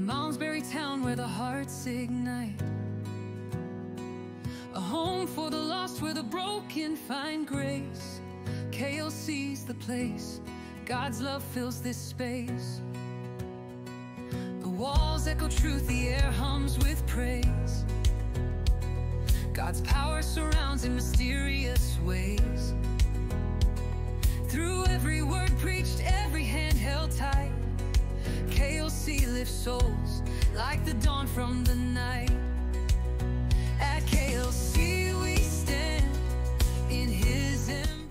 Malmesbury town where the hearts ignite, a home for the lost where the broken find grace. KLC's the place, God's love fills this space. The walls echo truth, the air hums with praise. God's power surrounds in mysterious ways. Through every word preached, every hand held tight, KLC lifts souls like the dawn from the night. At KLC we stand in His embrace.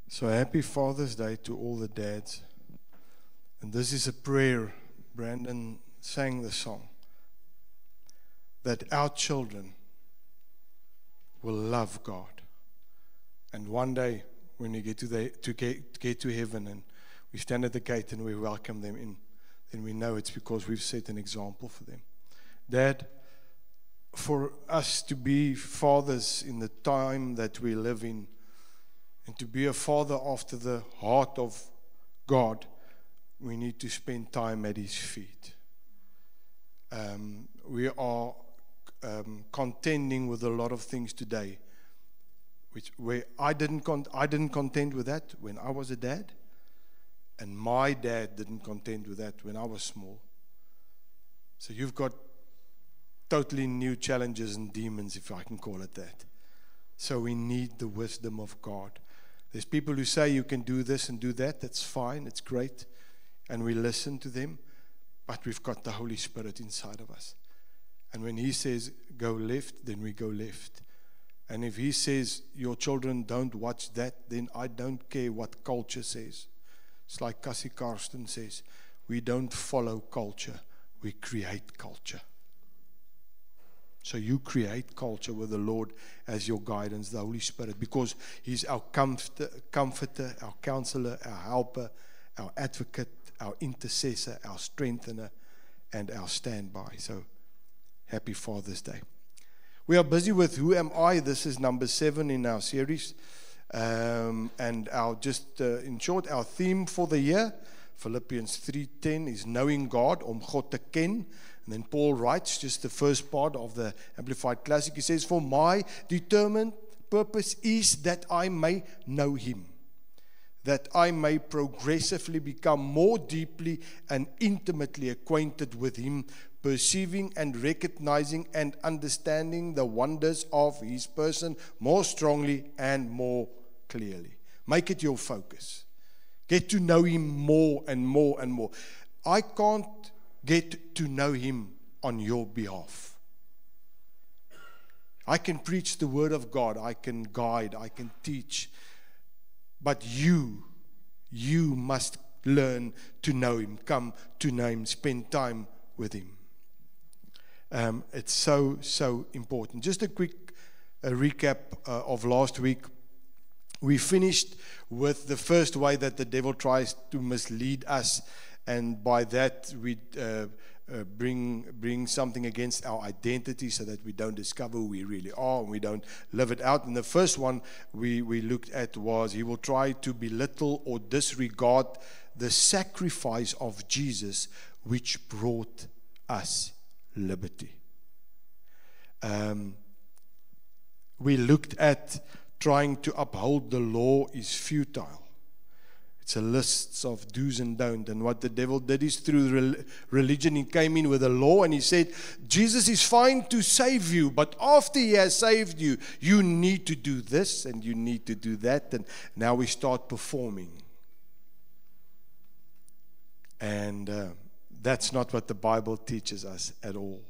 So happy Father's Day to all the dads. And this is a prayer. Brandon sang the song, that our children will love God. And one day when we get to heaven and we stand at the gate and we welcome them in, then we know it's because we've set an example for them. Dad, for us to be fathers in the time that we live in, and to be a father after the heart of God, we need to spend time at His feet. We are contending with a lot of things today, where I didn't contend with that when I was a dad, and my dad didn't contend with that when I was small. So you've got totally new challenges and demons, if I can call it that. So we need the wisdom of God. There's people who say you can do this and do that. That's fine, it's great, and we listen to them, but we've got the Holy Spirit inside of us. And when He says go left, then we go left. And if He says your children don't watch that, then I don't care what culture says. It's like Cassie Karsten says, we don't follow culture, we create culture. So you create culture with the Lord as your guidance, the Holy Spirit, because He's our comforter, our counselor, our helper, our advocate, our intercessor, our strengthener, and our standby. So happy Father's Day. We are busy with Who Am I? This is number 7 in our series. And our in short, our theme for the year, Philippians 3:10, is knowing God, om God te ken. And then Paul writes, just the first part of the Amplified Classic, he says, for my determined purpose is that I may know Him, that I may progressively become more deeply and intimately acquainted with Him, perceiving and recognizing and understanding the wonders of His person more strongly and more clearly. Make it your focus. Get to know Him more and more and more. I can't get to know Him on your behalf. I can preach the Word of God, I can guide, I can teach, but you must learn to know Him, come to know Him, spend time with Him. It's so important. Just a quick recap of last week. We finished with the first way that the devil tries to mislead us, and by that we bring something against our identity so that we don't discover who we really are and we don't live it out. And the first one we looked at was he will try to belittle or disregard the sacrifice of Jesus, which brought us liberty. We looked at trying to uphold the law is futile. It's a list of do's and don'ts. And what the devil did is through religion, he came in with a law and he said, Jesus is fine to save you, but after He has saved you, you need to do this and you need to do that. And now we start performing. And that's not what the Bible teaches us at all.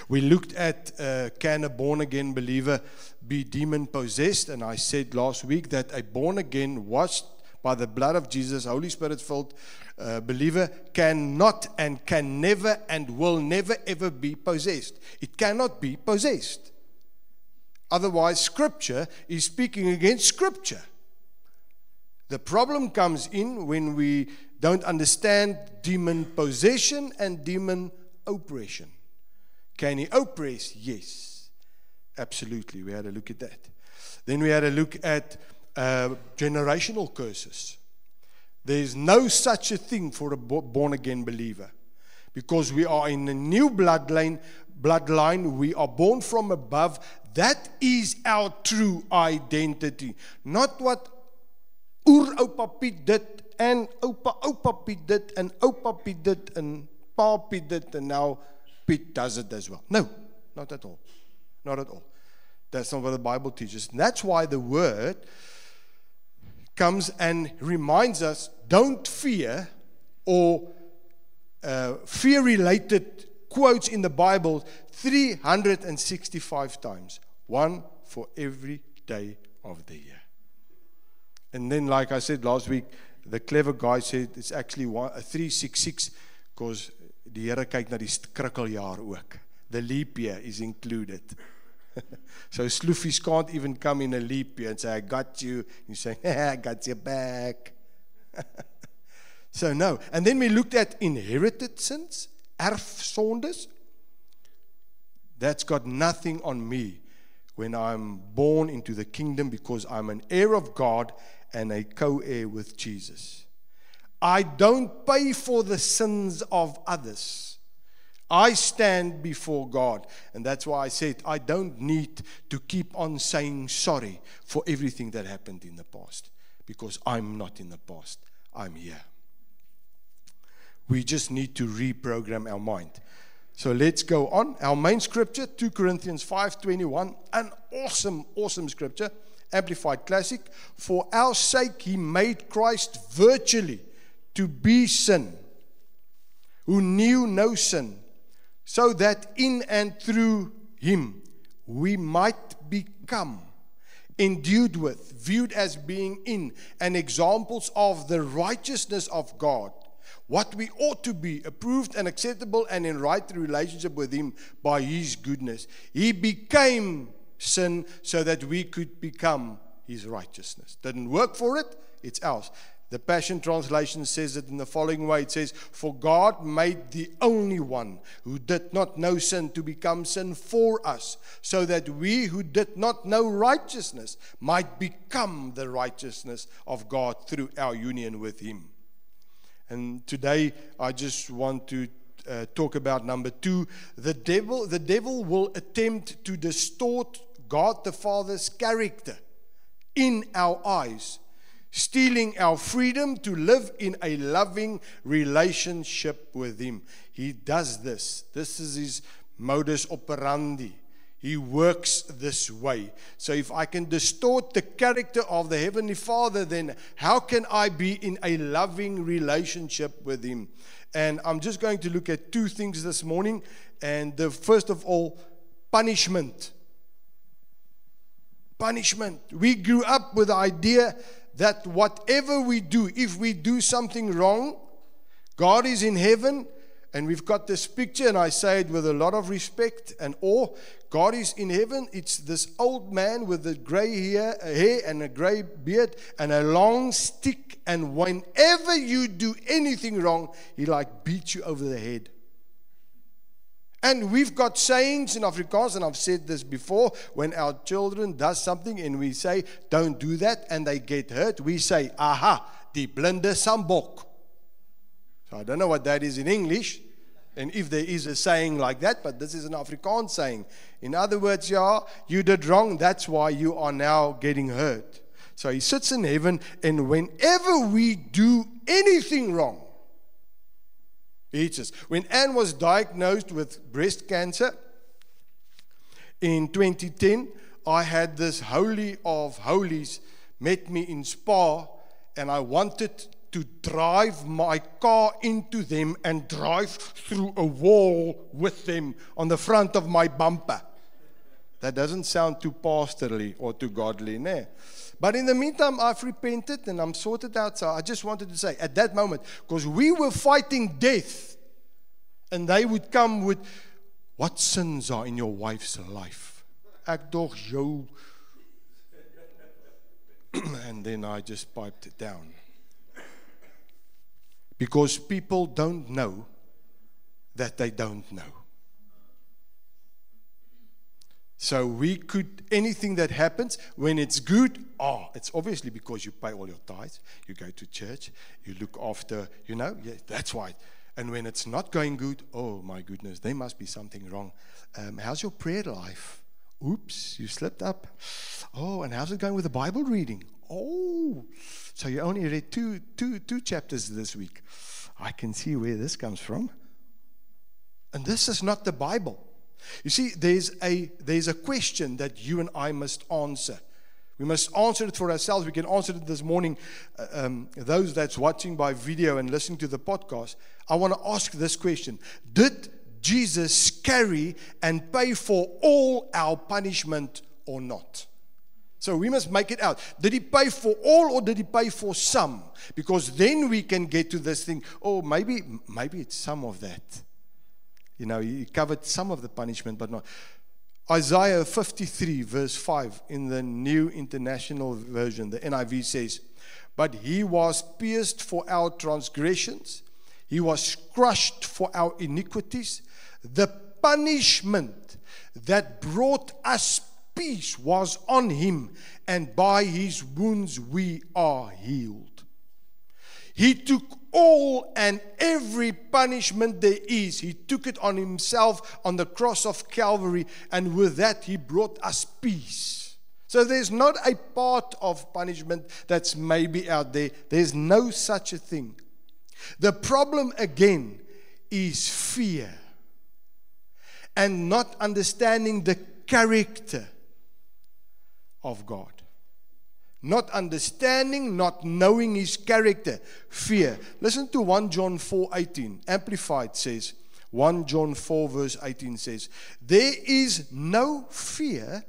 We looked at can a born-again believer be demon-possessed? And I said last week that a born-again, washed by the blood of Jesus, Holy Spirit-filled believer cannot and can never and will never ever be possessed. It cannot be possessed. Otherwise, Scripture is speaking against Scripture. The problem comes in when we don't understand demon possession and demon oppression. Can he oppress? Yes, absolutely. We had a look at that. Then we had a look at generational curses. There's no such a thing for a born-again believer. Because we are in a new bloodline, we are born from above. That is our true identity. Not what oer-oupa Piet did, and oupa Piet did, and oupa Piet did, and pa Piet did, and now Piet does it as well. No, not at all. Not at all. That's not what the Bible teaches. And that's why the word comes and reminds us, don't fear, or fear-related quotes in the Bible 365 times. One for every day of the year. And then, like I said last week, the clever guy said it's actually 366 because die Here kyk na die skrikkeljaar ook. The leap year is included. So sloofies can't even come in a leap year and say, I got you. You say, I got your back. So no. And then we looked at inherited sins, erfsondes. That's got nothing on me when I'm born into the kingdom, because I'm an heir of God and a co-heir with Jesus. I don't pay for the sins of others. I stand before God. And that's why I said I don't need to keep on saying sorry for everything that happened in the past, because I'm not in the past. I'm here. We just need to reprogram our mind. So let's go on. Our main scripture, 2 Corinthians 5:21, an awesome scripture, Amplified Classic. For our sake he made Christ virtually to be sin, who knew no sin, so that in and through him we might become endued with, viewed as being in, and examples of the righteousness of God, what we ought to be, approved and acceptable and in right relationship with him by his goodness. He became sin so that we could become his righteousness. Didn't work for it, it's ours. The Passion Translation says it in the following way. It says, for God made the only one who did not know sin to become sin for us, so that we who did not know righteousness might become the righteousness of God through our union with him. And today I just want to talk about number 2. The devil will attempt to distort God the Father's character in our eyes, stealing our freedom to live in a loving relationship with him. He does this. This is his modus operandi. He works this way. So if I can distort the character of the Heavenly Father, then how can I be in a loving relationship with him? And I'm just going to look at 2 things this morning. And the first of all, punishment. Punishment. We grew up with the idea that whatever we do, if we do something wrong, God is in heaven, and we've got this picture, and I say it with a lot of respect and awe. God is in heaven. It's this old man with the gray hair and a gray beard and a long stick, and whenever you do anything wrong, he like beats you over the head. And we've got sayings in Afrikaans, and I've said this before, when our children does something and we say, don't do that, and they get hurt, we say, aha, die blinde sambok. So I don't know what that is in English, and if there is a saying like that, but this is an Afrikaans saying. In other words, yeah, you did wrong, that's why you are now getting hurt. So he sits in heaven, and whenever we do anything wrong, he hits us. When Anne was diagnosed with breast cancer in 2010, I had this holy of holies met me in Spa, and I wanted to drive my car into them and drive through a wall with them on the front of my bumper. That doesn't sound too pastorally or too godly, ne? But in the meantime, I've repented and I'm sorted out. So I just wanted to say, at that moment, because we were fighting death, and they would come with, what sins are in your wife's life? Ek dog jou. And then I just piped it down. Because people don't know that they don't know. So we could, anything that happens, when it's good, it's obviously because you pay all your tithes, you go to church, you look after, yeah, that's why. And when it's not going good, oh my goodness, there must be something wrong. How's your prayer life? Oops, you slipped up. Oh, and how's it going with the Bible reading? Oh, so you only read two chapters this week. I can see where this comes from. And this is not the Bible. You see, there's a question that you and I must answer. We must answer it for ourselves. We can answer it this morning. Those that's watching by video and listening to the podcast, I want to ask this question. Did Jesus carry and pay for all our punishment or not? So we must make it out. Did he pay for all or did he pay for some? Because then we can get to this thing. Oh, maybe it's some of that. You know, he covered some of the punishment, but not. Isaiah 53 verse 5 in the New International Version, the NIV says, "But he was pierced for our transgressions. He was crushed for our iniquities. The punishment that brought us peace was on him, and by his wounds we are healed." He took all and every punishment there is. He took it on himself on the cross of Calvary, and with that he brought us peace. So there's not a part of punishment that's maybe out there. There's no such a thing. The problem again is fear and not understanding the character of God. Not understanding, not knowing his character. Fear. Listen to 1 John 4:18. Amplified says, 1 John 4 verse 18 says, "There is no fear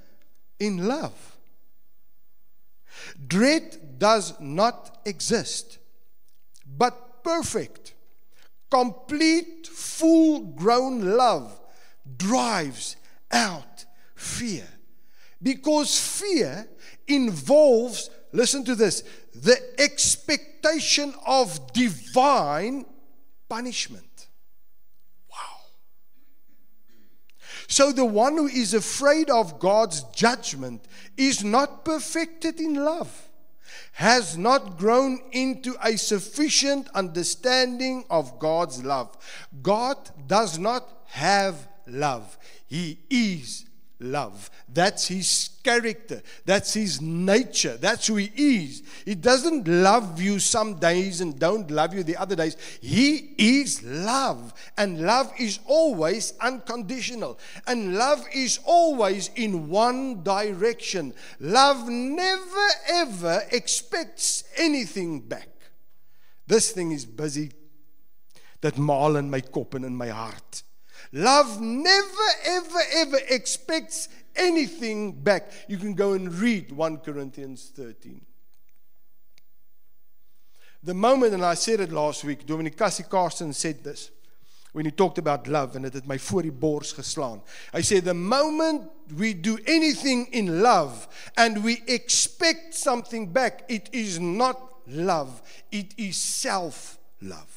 in love. Dread does not exist, but perfect, complete, full-grown love drives out fear." Because fear involves, listen to this, the expectation of divine punishment. Wow. So the one who is afraid of God's judgment is not perfected in love, has not grown into a sufficient understanding of God's love. God does not have love. He is love. That's his character. That's his nature. That's who he is. He doesn't love you some days and don't love you the other days. He is love. And love is always unconditional. And love is always in one direction. Love never ever expects anything back. This thing is busy. Dat maal in my kop en in my hart. Love never, ever, ever expects anything back. You can go and read 1 Corinthians 13. The moment, and I said it last week, Dominic Cassie Carson said this, when he talked about love, and it het my voor die bors geslaan. Hy said, the moment we do anything in love, and we expect something back, it is not love, it is self-love.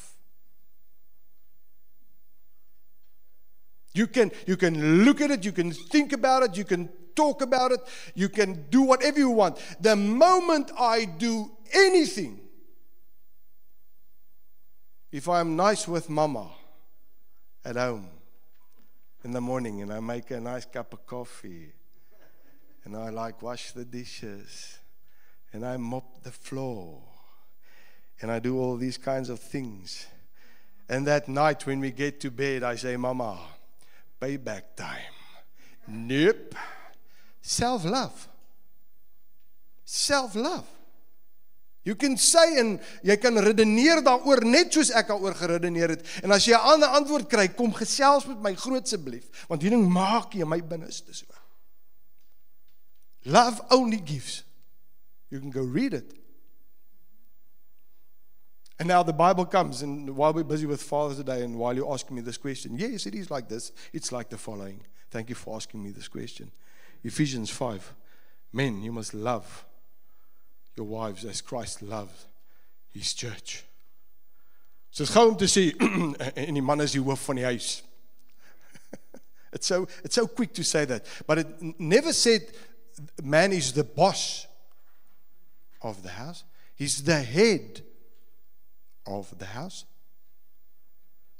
You can look at it, you can think about it, you can talk about it, you can do whatever you want. The moment I do anything, if I'm nice with mama at home in the morning and I make a nice cup of coffee and I wash the dishes and I mop the floor and I do all these kinds of things. And that night when we get to bed, I say, Mama, payback time. Nope. Self-love. Self-love. You can say en jy kan redeneer daaroor net soos ek daaroor geredeneer het. En as jy 'n ander antwoord kry, kom gesels met my groot asseblief, want hierdie ding maak jy my binneste so. Love only gives. You can go read it. And now the Bible comes, and while we're busy with Father's Day, and while you're asking me this question, yes, it is like this. It's like the following. Thank you for asking me this question. Ephesians 5. Men, you must love your wives as Christ loved his church. So it's gou om te sê, en die man is die hoof van die huis. It's so quick to say that. But it never said man is the boss of the house. He's the head of the house.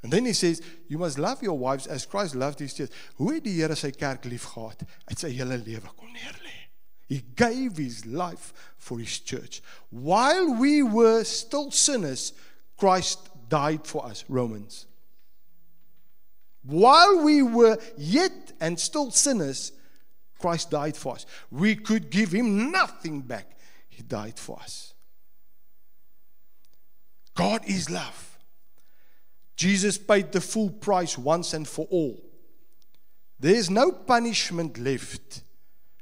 And then he says, you must love your wives as Christ loved his church. Hoe het die Here sy kerk lief gehad? Uit sy hele lewe kon neerlê. He gave his life for his church. While we were still sinners, Christ died for us. Romans. While we were yet and still sinners, Christ died for us. We could give him nothing back. He died for us. God is love. Jesus paid the full price once and for all. There is no punishment left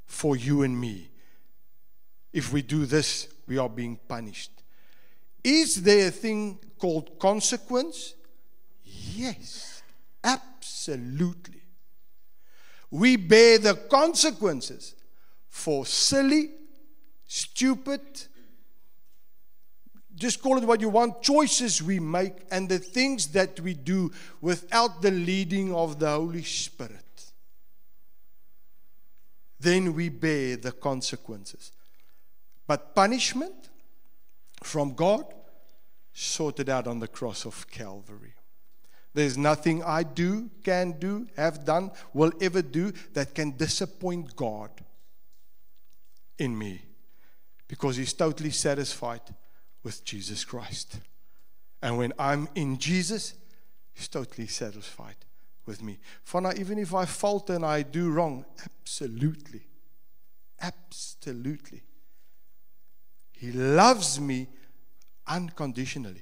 for you and me. If we do this, we are being punished. Is there a thing called consequence? Yes, absolutely. We bear the consequences for silly, stupid, just call it what you want, choices we make and the things that we do without the leading of the Holy Spirit. Then we bear the consequences. But punishment from God sorted out on the cross of Calvary. There's nothing I do, can do, have done, will ever do that can disappoint God in me, because he's totally satisfied with Jesus Christ. And when I'm in Jesus, he's totally satisfied with me. For now, even if I falter and I do wrong, absolutely, absolutely, he loves me unconditionally.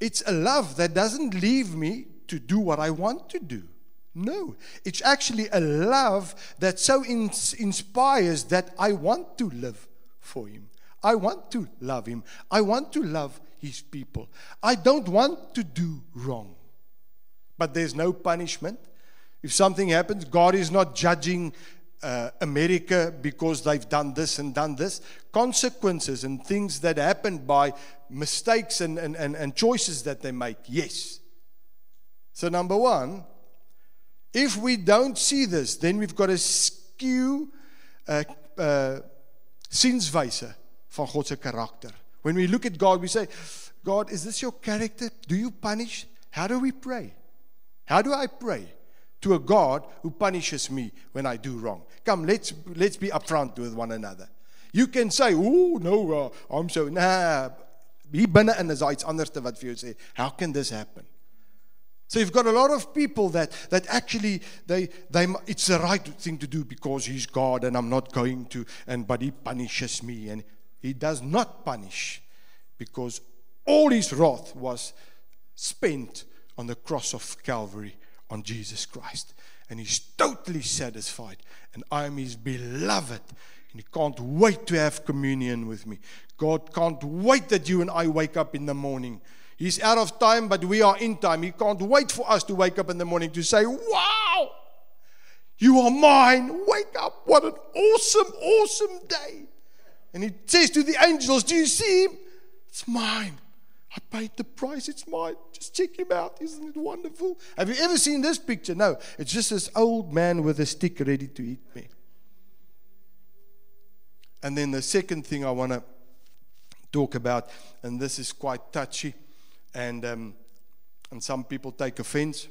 It's a love that doesn't leave me to do what I want to do. No, it's actually a love that so inspires that I want to live for him. I want to love him. I want to love his people. I don't want to do wrong. But there's no punishment. If something happens, God is not judging America because they've done this and done this. Consequences and things that happen by mistakes and choices that they make, yes. So number one, if we don't see this, then we've got a skew zienswyse van God se karakter. When we look at God, we say, God, is this your character? Do you punish? How do we pray? How do I pray to a God who punishes me when I do wrong? Come, let's be upfront with one another. You can say, oh, no, I'm so, nah. Hier binne in is daar iets anders wat vir jou sê, how can this happen? So you've got a lot of people that actually, it's the right thing to do because he's God and I'm not going to, but he punishes me. And he does not punish because all his wrath was spent on the cross of Calvary on Jesus Christ. And he's totally satisfied. And I am his beloved. And he can't wait to have communion with me. God can't wait that you and I wake up in the morning. He's out of time, but we are in time. He can't wait for us to wake up in the morning to say, wow, you are mine. Wake up. What an awesome, awesome day. And he says to the angels, do you see him? It's mine. I paid the price. It's mine. Just check him out. Isn't it wonderful? Have you ever seen this picture? No. It's just this old man with a stick ready to eat me. And then the second thing I want to talk about, and this is quite touchy, and some people take offense.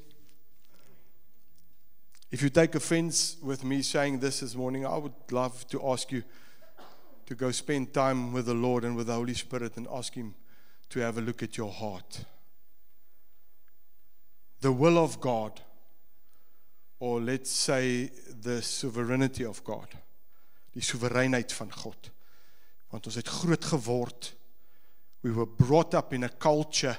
If you take offense with me saying this morning, I would love to ask you to go spend time with the Lord and with the Holy Spirit and ask him to have a look at your heart. The will of God, or let's say the sovereignty of God, die soevereinheid van God. Want ons het groot geword. We were brought up in a culture,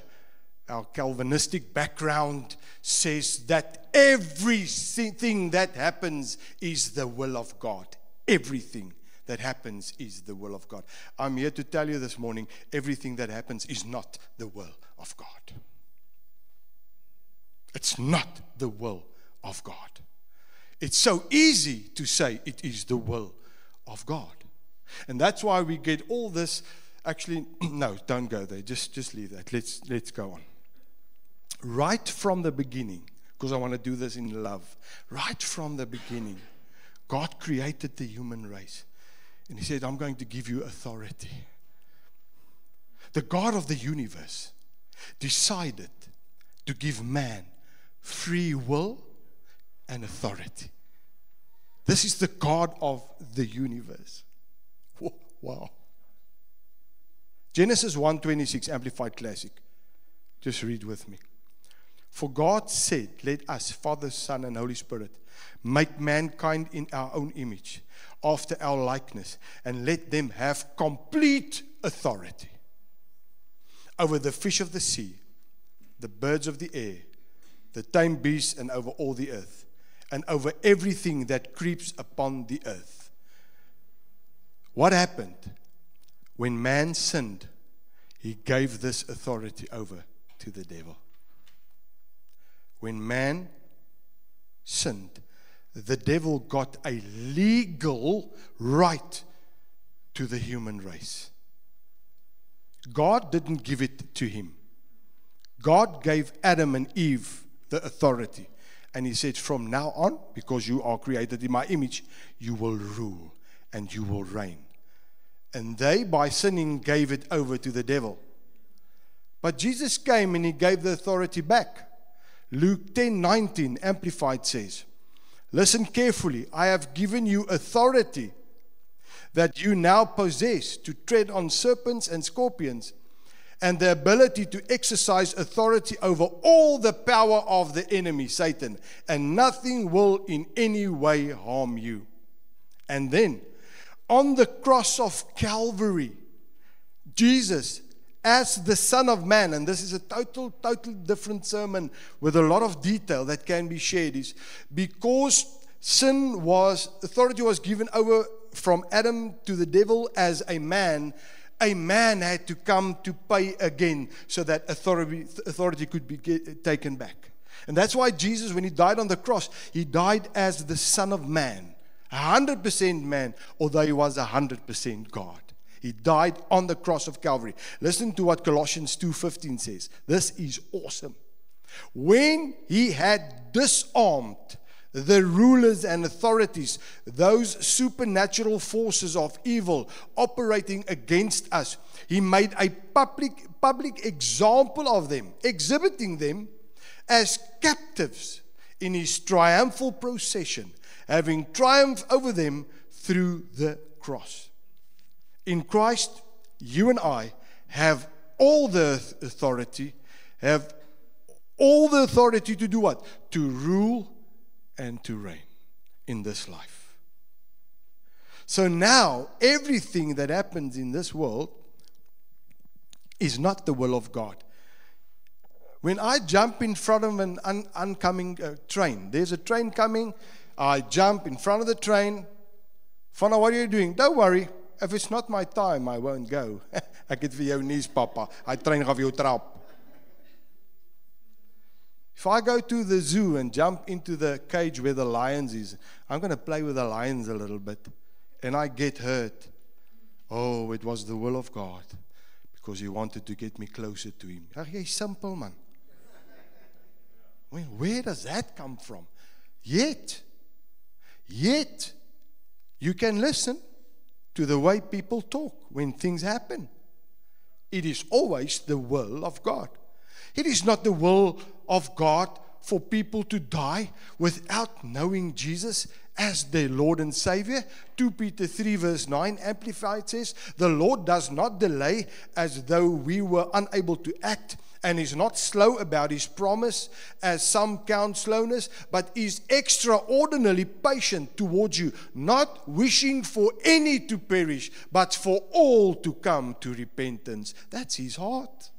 our Calvinistic background says that everything that happens is the will of God. Everything that happens is the will of God. I'm here to tell you this morning, everything that happens is not the will of God. It's not the will of God. It's so easy to say it is the will of God. And that's why we get all this. Actually, no, don't go there. Just leave that. Let's go on. Right from the beginning, because I want to do this in love. Right from the beginning, God created the human race. And he said, I'm going to give you authority. The God of the universe decided to give man free will and authority. This is the God of the universe. Wow. Genesis 1:26, Amplified Classic. Just read with me. For God said, let us, Father, Son, and Holy Spirit, make mankind in our own image, after our likeness, and let them have complete authority over the fish of the sea, the birds of the air, the tame beasts, and over all the earth, and over everything that creeps upon the earth. What happened? When man sinned, he gave this authority over to the devil. When man sinned, the devil got a legal right to the human race. God didn't give it to him. God gave Adam and Eve the authority. And he said, from now on, because you are created in my image, you will rule and you will reign. And they, by sinning, gave it over to the devil. But Jesus came and he gave the authority back. Luke 10:19, Amplified says, listen carefully, I have given you authority that you now possess to tread on serpents and scorpions, and the ability to exercise authority over all the power of the enemy, Satan, and nothing will in any way harm you. And then, on the cross of Calvary, Jesus, as the Son of Man, and this is a total different sermon with a lot of detail that can be shared, is because authority was given over from Adam to the devil as a man had to come to pay again so that authority could be taken back. And that's why Jesus, when he died on the cross, he died as the Son of Man, 100% man, although he was 100% God. He died on the cross of Calvary. Listen to what Colossians 2:15 says. This is awesome. When he had disarmed the rulers and authorities, those supernatural forces of evil operating against us, he made a public example of them, exhibiting them as captives in his triumphal procession, having triumphed over them through the cross. In Christ, you and I have all the authority, to do what? To rule and to reign in this life. So now, everything that happens in this world is not the will of God. When I jump in front of an oncoming train, there's a train coming, I jump in front of the train. Fana, what are you doing? Don't worry. If it's not my time, I won't go. Ek het vir jou nuus, papa. Hy trein gaan vir jou trap. If I go to the zoo and jump into the cage where the lions is, I'm going to play with the lions a little bit, and I get hurt. Oh, it was the will of God, because he wanted to get me closer to him. Jy's simple, man. I mean, where does that come from? Yet, you can listen to the way people talk when things happen. It is always the will of God. It is not the will of God for people to die without knowing Jesus as their Lord and Savior. 2 Peter 3 verse 9 Amplified says, the Lord does not delay as though we were unable to act, and is not slow about his promise, as some count slowness, but is extraordinarily patient towards you, not wishing for any to perish, but for all to come to repentance. That's his heart.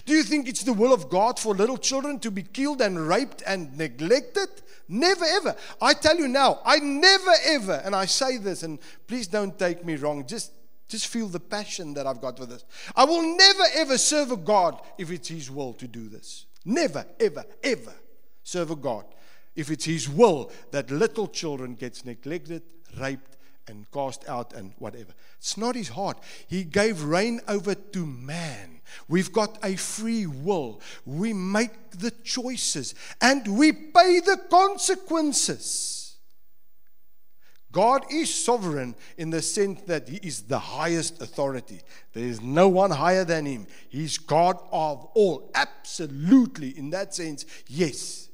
Do you think it's the will of God for little children to be killed and raped and neglected? Never ever. I tell you now, I never ever, and I say this, and please don't take me wrong, just feel the passion that I've got for this. I will never ever serve a God if it's his will to do this. Never, ever, ever serve a God if it's his will that little children gets neglected, raped, and cast out and whatever. It's not his heart. He gave reign over to man. We've got a free will. We make the choices and we pay the consequences. God is sovereign in the sense that He is the highest authority. There is no one higher than Him. He's God of all. Absolutely, in that sense, yes.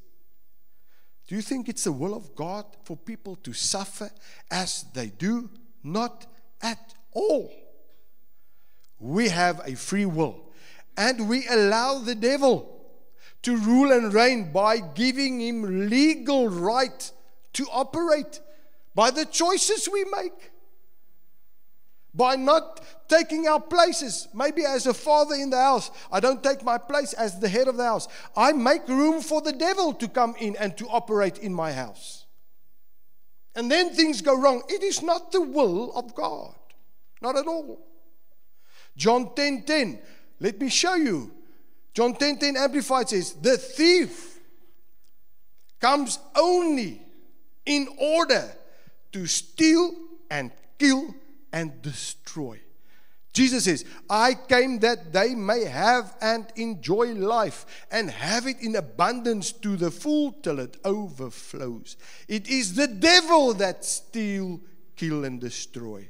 Do you think it's the will of God for people to suffer as they do? Not at all. We have a free will, and we allow the devil to rule and reign by giving him legal right to operate by the choices we make, by not taking our places. Maybe as a father in the house, I don't take my place as the head of the house. I make room for the devil to come in and to operate in my house. And then things go wrong. It is not the will of God. Not at all. John 10:10. Let me show you. John 10:10 Amplified says, the thief comes only in order to steal and kill and destroy. Jesus says, I came that they may have and enjoy life and have it in abundance to the full till it overflows. It is the devil that steal, kill and destroy.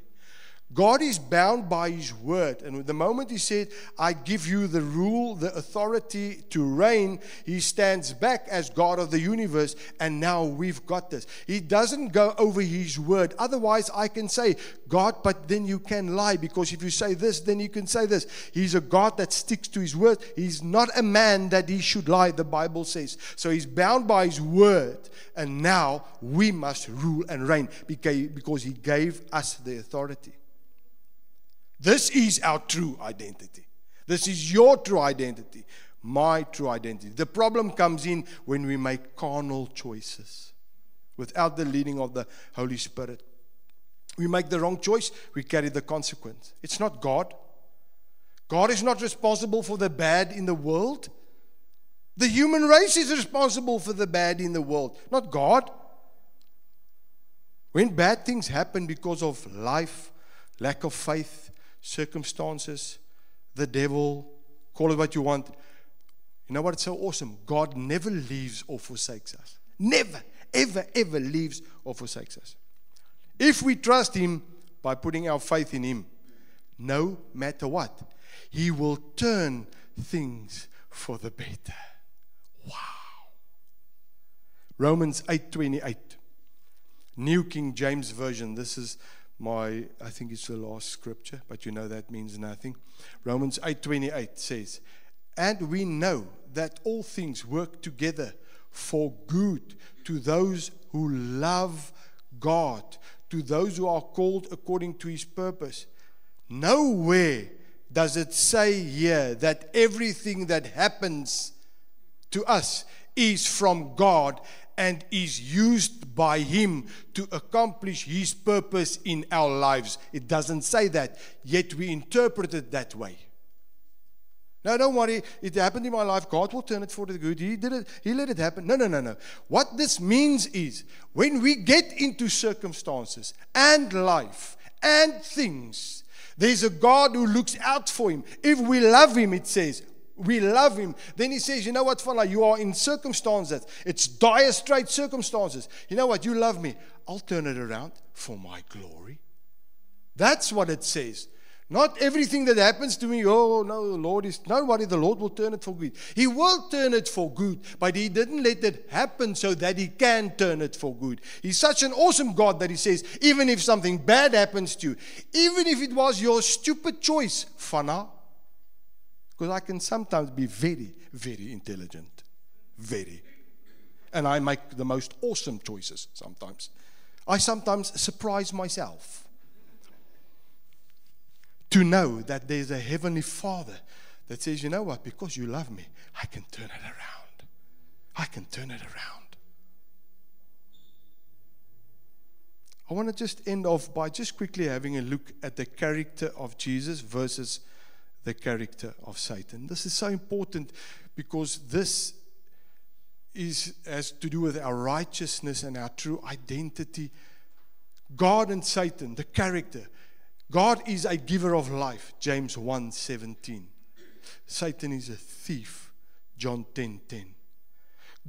God is bound by His word. And the moment He said, I give you the rule, the authority to reign, He stands back as God of the universe. And now we've got this. He doesn't go over His word. Otherwise, I can say, God, but then you can lie. Because if you say this, then you can say this. He's a God that sticks to His word. He's not a man that He should lie, the Bible says. So He's bound by His word. And now we must rule and reign because He gave us the authority. This is our true identity. This is your true identity, my true identity. The problem comes in when we make carnal choices without the leading of the Holy Spirit. We make the wrong choice, we carry the consequence. It's not God. God is not responsible for the bad in the world. The human race is responsible for the bad in the world, not God. When bad things happen because of life, lack of faith, circumstances, the devil, call it what you want. You know what? It's so awesome. God never leaves or forsakes us. Never, ever, ever leaves or forsakes us. If we trust Him by putting our faith in Him, no matter what, He will turn things for the better. Wow. Romans 8:28, New King James Version. This is I think it's the last scripture, but you know that means nothing. Romans 8:28 says, and we know that all things work together for good to those who love God, to those who are called according to His purpose. Nowhere does it say here that everything that happens to us is from God and is used by Him to accomplish His purpose in our lives. It doesn't say that, yet we interpret it that way. No, don't worry, it happened in my life, God will turn it for the good. He did it, He let it happen. No. What this means is, when we get into circumstances and life and things, there's a God who looks out for him. If we love Him, it says, we love Him. Then He says, you know what, Fana, you are in circumstances. It's dire straight circumstances. You know what, you love me. I'll turn it around for my glory. That's what it says. Not everything that happens to me, oh no, the Lord is, nobody, the Lord will turn it for good. He will turn it for good, but He didn't let it happen so that He can turn it for good. He's such an awesome God that He says, even if something bad happens to you, even if it was your stupid choice, Fana, because I can sometimes be very, very intelligent. Very. And I make the most awesome choices sometimes. I sometimes surprise myself. To know that there's a Heavenly Father that says, you know what, because you love me, I can turn it around. I can turn it around. I want to just end off by just quickly having a look at the character of Jesus versus the character of Satan. This is so important because this has to do with our righteousness and our true identity. God and Satan, the character. God is a giver of life, James 1:17. Satan is a thief, John 10:10.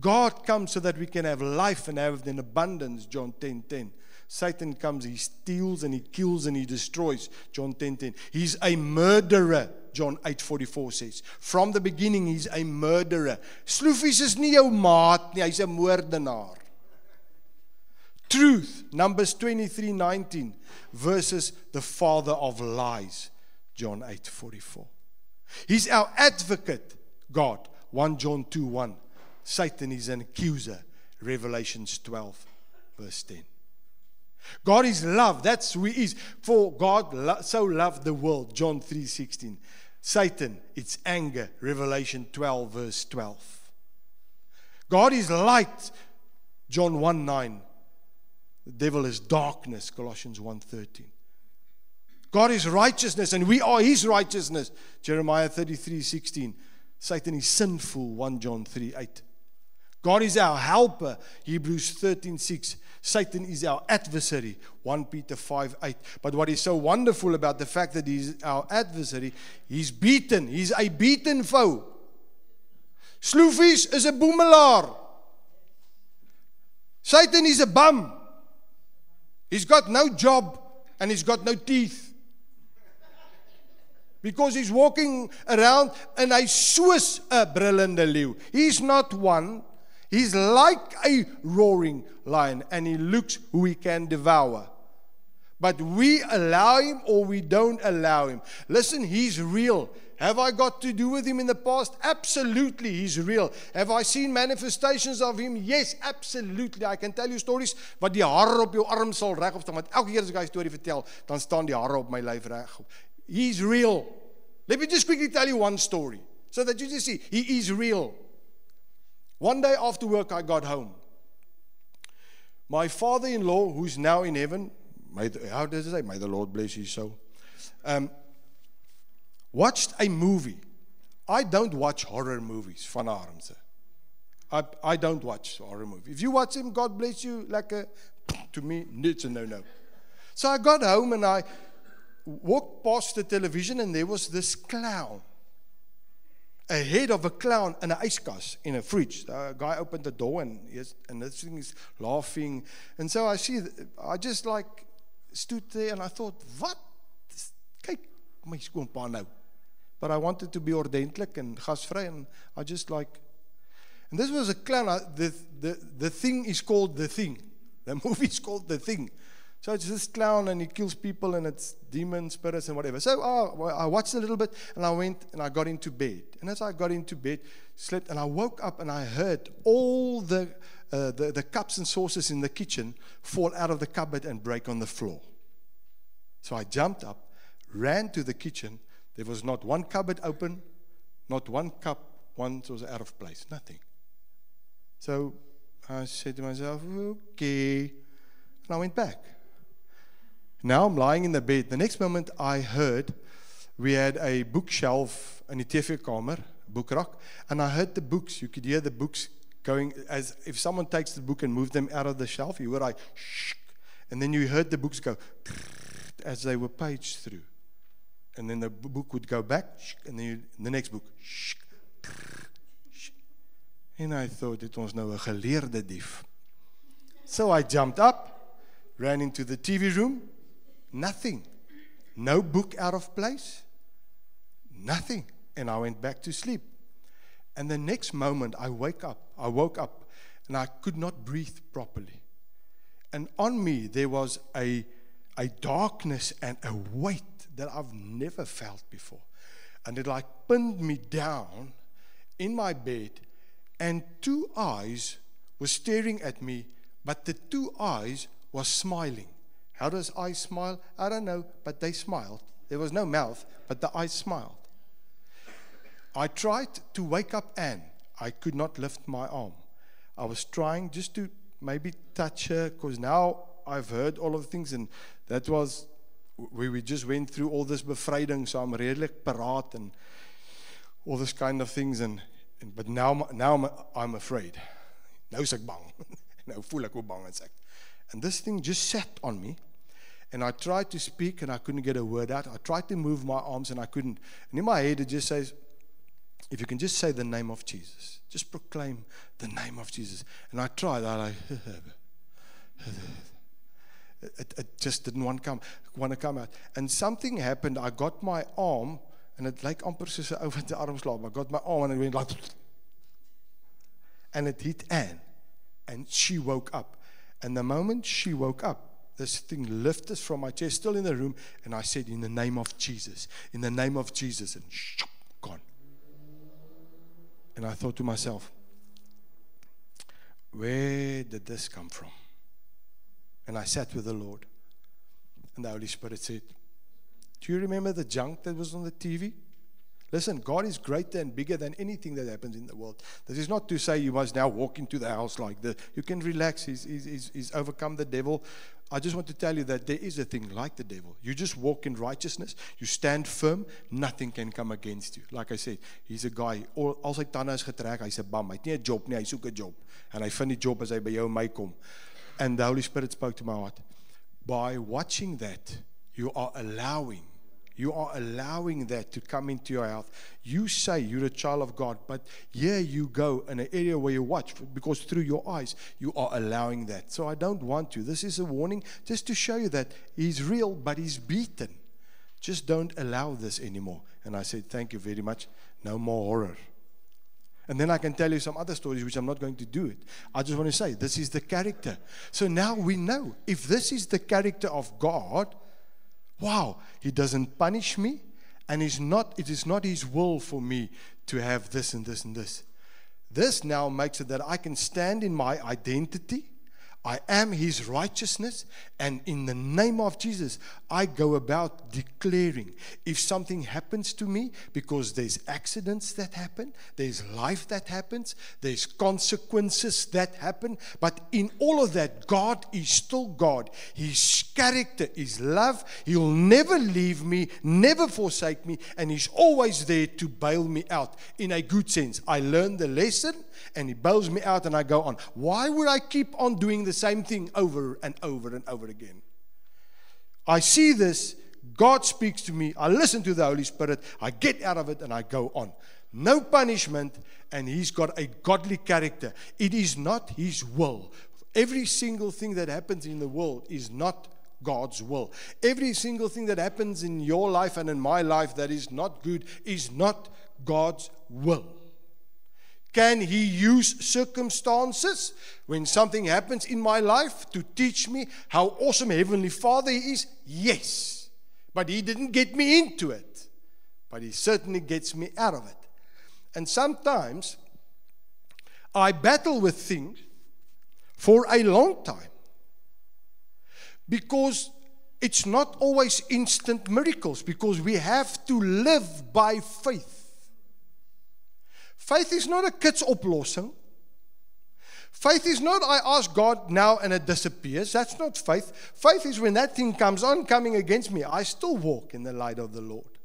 God comes so that we can have life and have it in abundance, John 10:10. Satan comes, he steals and he kills and he destroys. John 10:10. He's a murderer. John 8:44 says. From the beginning, he's a murderer. Sloefies is nie jou maat nie, hy's 'n moordenaar. Truth, Numbers 23:19, versus the father of lies. John 8:44. He's our advocate, God. 1 John 2:1. Satan is an accuser. Revelations 12, verse 10. God is love. That's who he is. For God so loved the world. John 3:16. Satan, it's anger. Revelation 12, verse 12. God is light. John 1:9. The devil is darkness. Colossians 1:13. God is righteousness, and we are his righteousness. Jeremiah 33:16. Satan is sinful. 1 John 3:8. God is our helper. Hebrews 13:6. Satan is our adversary. 1 Peter 5:8. But what is so wonderful about the fact that he's our adversary, he's beaten. He's a beaten foe. Sloefies is 'n boemelaar. Satan is a bum. He's got no job and he's got no teeth. Because he's walking around and hy's soos 'n brullende leeu. He's not one. He's like a roaring lion and he looks who he can devour. But we allow him or we don't allow him. Listen, he's real. Have I got to do with him in the past? Absolutely, he's real. Have I seen manifestations of him? Yes, absolutely. I can tell you stories wat die hare op jou arm sal regop staan. Want elke keer as ek 'n storie vertel, dan staan die hare op my lyf regop. He's real. Let me just quickly tell you one story so that you just see he is real. One day after work, I got home. My father-in-law, who's now in heaven, how does it say? May the Lord bless his soul. Watched a movie. I don't watch horror movies, van Armse. I don't watch horror movies. If you watch them, God bless you. To me, it's a no-no. So I got home and I walked past the television and there was this clown. A head of a clown in an ijskas in a fridge. The guy opened the door and this thing is laughing. And so I just stood there and I thought, what? Kyk, my skoonpa nou. But I wanted to be ordentlik and gasvry and I just and this was a clown. The thing is called The Thing. The movie is called The Thing. So it's this clown and he kills people and it's demon spirits and whatever. So I watched a little bit and I went and I got into bed. And as I got into bed, slept, and I woke up and I heard all the cups and saucers in the kitchen fall out of the cupboard and break on the floor. So I jumped up, ran to the kitchen. There was not one cupboard open, not one cup, one was out of place, nothing. So I said to myself, okay. And I went back. Now I'm lying in the bed. The next moment I heard, we had a bookshelf in die TV-kamer, boekrak, and I heard the books. You could hear the books going, as if someone takes the book and moves them out of the shelf, you heard shh, and then you heard the books go as they were paged through. And then the book would go back, and then the next book, and I thought it was nou 'n geleerde dief. So I jumped up, ran into the TV room. Nothing. No book out of place. Nothing. And I went back to sleep. And the next moment I woke up and I could not breathe properly. And on me there was a darkness and a weight that I've never felt before. And it pinned me down in my bed and two eyes were staring at me, but the two eyes were smiling. How does eyes smile? I don't know, but they smiled. There was no mouth, but the eyes smiled. I tried to wake up Anne. I could not lift my arm. I was trying just to maybe touch her, because now I've heard all of the things, and that was where we just went through all this bevryding, so I'm redelik paraat and all this kind of things, but now I'm afraid. Nou is ek bang. Nou voel ek hoe bang is ek. And this thing just sat on me. And I tried to speak and I couldn't get a word out. I tried to move my arms and I couldn't. And in my head it just says, if you can just say the name of Jesus. Just proclaim the name of Jesus. And I tried. It just didn't want to come out. And something happened. I got my arm, and it like amper soos 'n ou wat 'n armslaap. I got my arm and it went like, and it hit Anne, and she woke up. And the moment she woke up, this thing lifted from my chest, still in the room, and I said, in the name of Jesus, in the name of Jesus, and gone. And I thought to myself, where did this come from? And I sat with the Lord, and the Holy Spirit said, do you remember the junk that was on the TV? Listen, God is greater and bigger than anything that happens in the world. This is not to say you must now walk into the house like this. You can relax. He's overcome the devil. I just want to tell you that there is a thing like the devil. You just walk in righteousness. You stand firm. Nothing can come against you. Like I said, he's a guy. Al sy tande is getrek, hy's 'n bam. Hy het nie 'n job nie, hy soek 'n job. En hy vind die job as hy by jou en my kom. And the Holy Spirit spoke to my heart. By watching that, you are allowing that to come into your health. You say you're a child of God, but here you go in an area where you watch, because through your eyes, you are allowing that. So I don't want to. This is a warning just to show you that he's real, but he's beaten. Just don't allow this anymore. And I said, thank you very much. No more horror. And then I can tell you some other stories, which I'm not going to do it. I just want to say, this is the character. So now we know, if this is the character of God, wow, he doesn't punish me, and it is not his will for me to have this and this and this. This now makes it that I can stand in my identity. I am his righteousness, and in the name of Jesus, I go about declaring. If something happens to me, because there's accidents that happen, there's life that happens, there's consequences that happen, but in all of that, God is still God. His character is love. He'll never leave me, never forsake me, and he's always there to bail me out in a good sense. I learned the lesson, and he bails me out, and I go on. Why would I keep on doing the same thing over and over and over again? I see this, God speaks to me, I listen to the Holy Spirit, I get out of it and I go on. No punishment, and he's got a godly character. It is not his will. Every single thing that happens in the world is not God's will. Every single thing that happens in your life and in my life that is not good is not God's will. Can he use circumstances when something happens in my life to teach me how awesome Heavenly Father he is? Yes. But he didn't get me into it. But he certainly gets me out of it. And sometimes I battle with things for a long time, because it's not always instant miracles, because we have to live by faith. Faith is not a kitsoplossing. Faith is not, I ask God now and it disappears. That's not faith. Faith is when that thing comes on, coming against me, I still walk in the light of the Lord.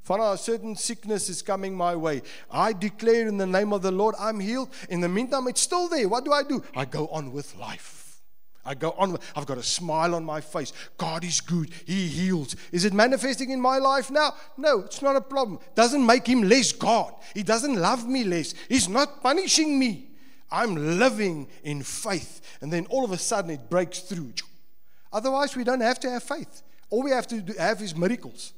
For a certain sickness is coming my way, I declare in the name of the Lord, I'm healed. In the meantime, it's still there. What do? I go on with life. I go on. I've got a smile on my face. God is good. He heals. Is it manifesting in my life now? No, it's not a problem. Doesn't make him less God. He doesn't love me less. He's not punishing me. I'm living in faith. And then all of a sudden it breaks through. Otherwise, we don't have to have faith. All we have to have is miracles.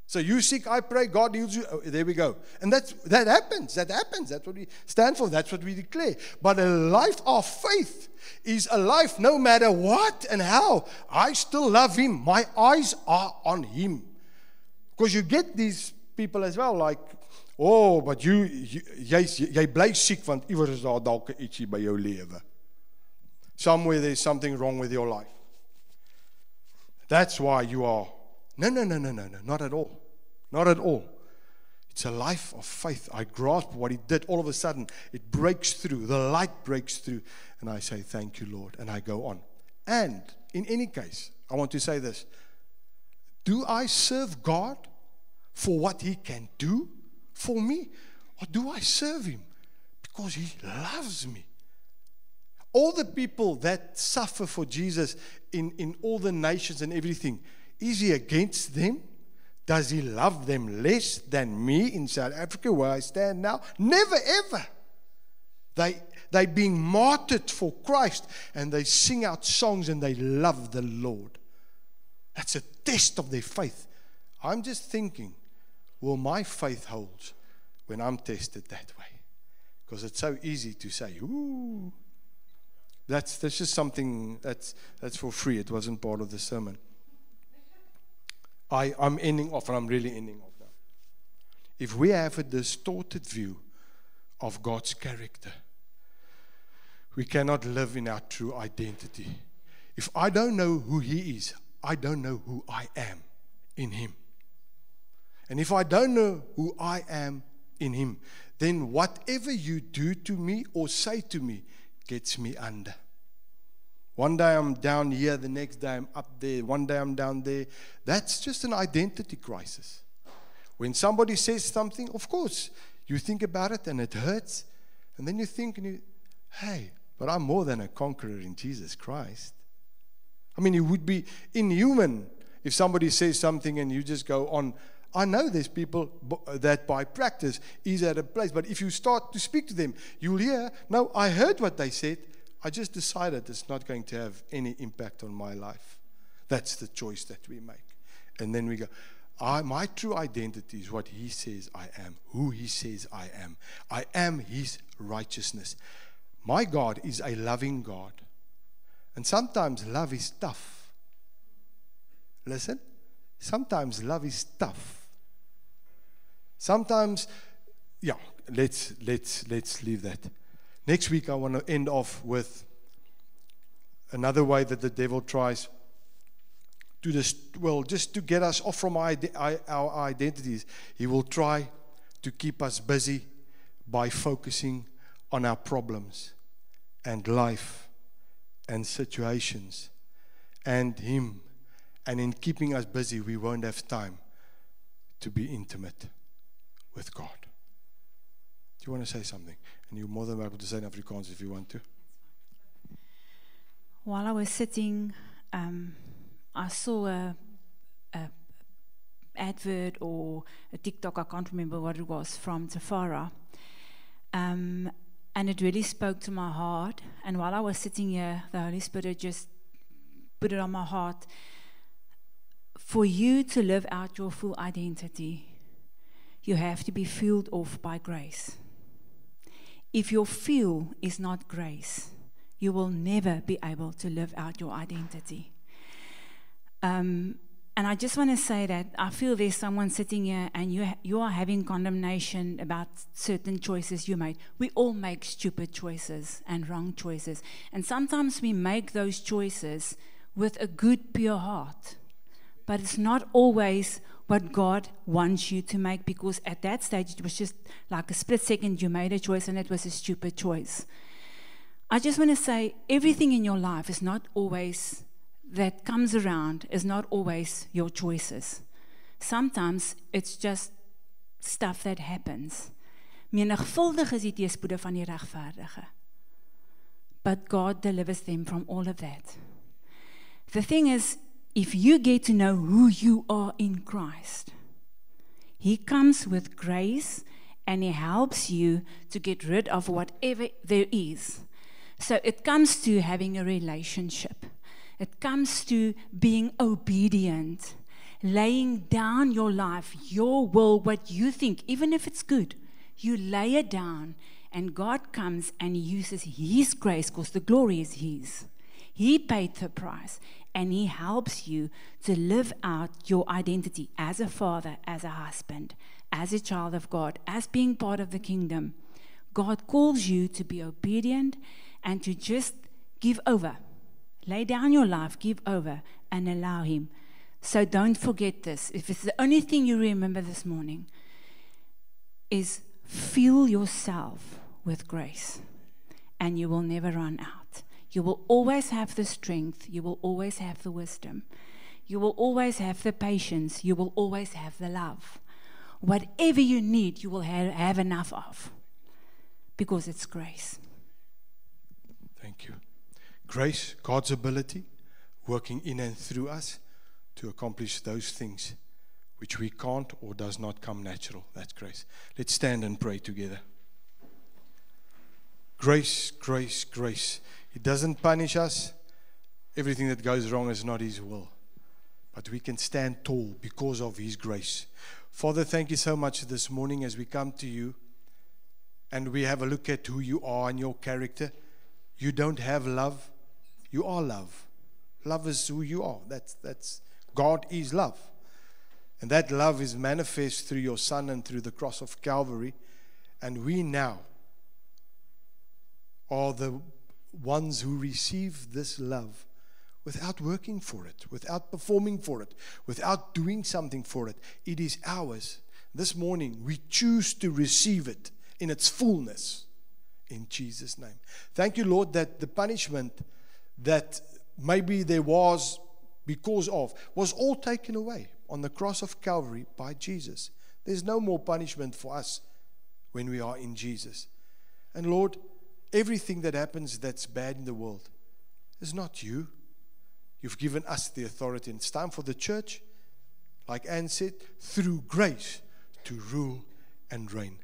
So you seek, I pray, God heals you. Oh, there we go. And that happens. That happens. That's what we stand for. That's what we declare. But a life of faith is a life no matter what and how. I still love him. My eyes are on him. Because you get these people as well, like, oh, but jy bly siek, want iewers is daar dalk ietsie by jou lewe. Somewhere there's something wrong with your life. That's why you are. No, not at all. Not at all. It's a life of faith. I grasp what he did. All of a sudden, it breaks through. The light breaks through. And I say, thank you, Lord. And I go on. And in any case, I want to say this. Do I serve God for what he can do for me? Or do I serve him because he loves me? All the people that suffer for Jesus in all the nations and everything, is he against them? Does he love them less than me in South Africa where I stand now? Never ever. They're being martyred for Christ, and they sing out songs and they love the Lord. That's a test of their faith. I'm just thinking, will my faith hold when I'm tested that way? Because it's so easy to say, ooh. That's just something that's for free. It wasn't part of the sermon. I'm ending off, and I'm really ending off now. If we have a distorted view of God's character, we cannot live in our true identity. If I don't know who He is, I don't know who I am in Him. And if I don't know who I am in Him, then whatever you do to me or say to me gets me under. One day I'm down here, the next day I'm up there, one day I'm down there. That's just an identity crisis. When somebody says something, of course, you think about it and it hurts. And then you think, hey, but I'm more than a conqueror in Jesus Christ. I mean, it would be inhuman if somebody says something and you just go on. I know there's people that by practice is at a place, but if you start to speak to them, you'll hear, no, I heard what they said. I just decided it's not going to have any impact on my life. That's the choice that we make. And then we go, my true identity is what He says I am, who He says I am. I am His righteousness. My God is a loving God. And sometimes love is tough. Listen, sometimes love is tough. Sometimes, yeah, let's leave that. Next week I want to end off with another way that the devil tries to just to get us off from our identities. He will try to keep us busy by focusing on our problems and life and situations and Him. And in keeping us busy, we won't have time to be intimate with God. Do you want to say something? And you're more than welcome to say in Afrikaans if you want to. While I was sitting, I saw a advert or a TikTok, I can't remember what it was, from Tafara. And it really spoke to my heart. And while I was sitting here, the Holy Spirit just put it on my heart. For you to live out your full identity, you have to be filled off by grace. If your feel is not grace, you will never be able to live out your identity. And I just want to say that I feel there's someone sitting here and you are having condemnation about certain choices you made. We all make stupid choices and wrong choices. And sometimes we make those choices with a good, pure heart. But it's not always what God wants you to make, because at that stage it was just like a split second you made a choice and it was a stupid choice. I just want to say everything in your life is not always, that comes around, is not always your choices. Sometimes it's just stuff that happens. Menigvuldig is die teëspoede van die regverdige. But God delivers them from all of that. The thing is, if you get to know who you are in Christ, He comes with grace and He helps you to get rid of whatever there is. So it comes to having a relationship. It comes to being obedient, laying down your life, your will, what you think, even if it's good. You lay it down and God comes and uses His grace, because the glory is His. He paid the price. And He helps you to live out your identity as a father, as a husband, as a child of God, as being part of the kingdom. God calls you to be obedient and to just give over. Lay down your life, give over, and allow Him. So don't forget this. If it's the only thing you remember this morning, is fill yourself with grace, and you will never run out. You will always have the strength. You will always have the wisdom. You will always have the patience. You will always have the love. Whatever you need, you will have enough of, because it's grace. Thank you. Grace, God's ability, working in and through us to accomplish those things which we can't or does not come natural. That's grace. Let's stand and pray together. Grace, grace, grace. He doesn't punish us. Everything that goes wrong is not His will. But we can stand tall because of His grace. Father, thank you so much this morning as we come to you and we have a look at who you are and your character. You don't have love. You are love. Love is who you are. That's God is love. And that love is manifest through your Son and through the cross of Calvary. And we now are the ones who receive this love without working for it, without performing for it, without doing something for it. It is ours. This morning, we choose to receive it in its fullness. In Jesus' name. Thank you, Lord, that the punishment that maybe there was because of was all taken away on the cross of Calvary by Jesus. There's no more punishment for us when we are in Jesus. And Lord, everything that happens that's bad in the world is not you. You've given us the authority. And it's time for the church, like Anne said, through grace to rule and reign.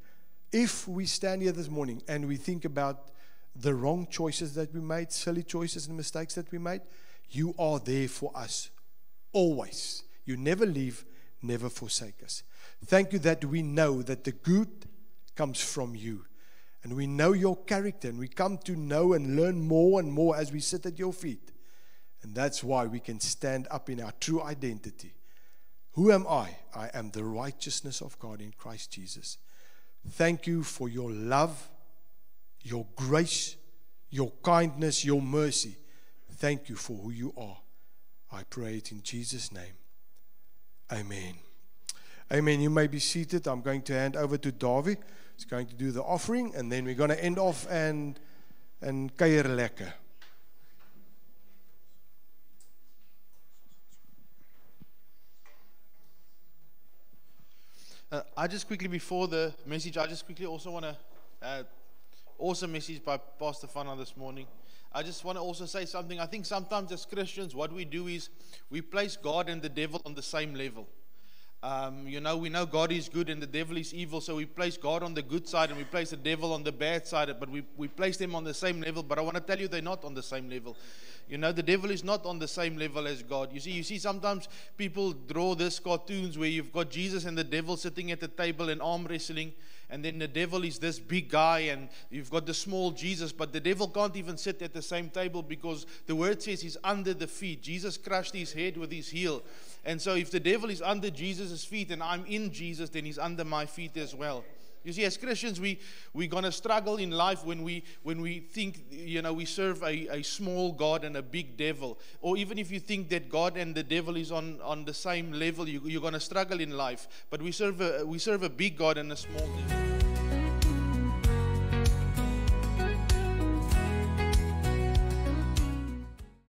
If we stand here this morning and we think about the wrong choices that we made, silly choices and mistakes that we made, you are there for us always. You never leave, never forsake us. Thank you that we know that the good comes from you. And we know your character, and we come to know and learn more and more as we sit at your feet. And that's why we can stand up in our true identity. Who am I? I am the righteousness of God in Christ Jesus. Thank you for your love, your grace, your kindness, your mercy. Thank you for who you are. I pray it in Jesus' name. Amen. Amen. You may be seated. I'm going to hand over to Davie. He's going to do the offering, and then we're going to end off and kuier lekker. I just quickly, before the message, I just quickly also want to, awesome message by Pastor Fana this morning. I just want to also say something. I think sometimes as Christians, what we do is we place God and the devil on the same level. We know God is good and the devil is evil, so we place God on the good side and we place the devil on the bad side, but we place them on the same level. But I want to tell you, they're not on the same level. The devil is not on the same level as God. You see sometimes people draw this cartoons where you've got Jesus and the devil sitting at the table and arm wrestling, and then the devil is this big guy and you've got the small Jesus, but the devil can't even sit at the same table because the word says he's under the feet. Jesus crushed his head with his heel. And so if the devil is under Jesus' feet and I'm in Jesus, then he's under my feet as well. You see, as Christians, we're going to struggle in life when we think, we serve a small God and a big devil. Or even if you think that God and the devil is on the same level, you're going to struggle in life. But we serve a big God and a small devil.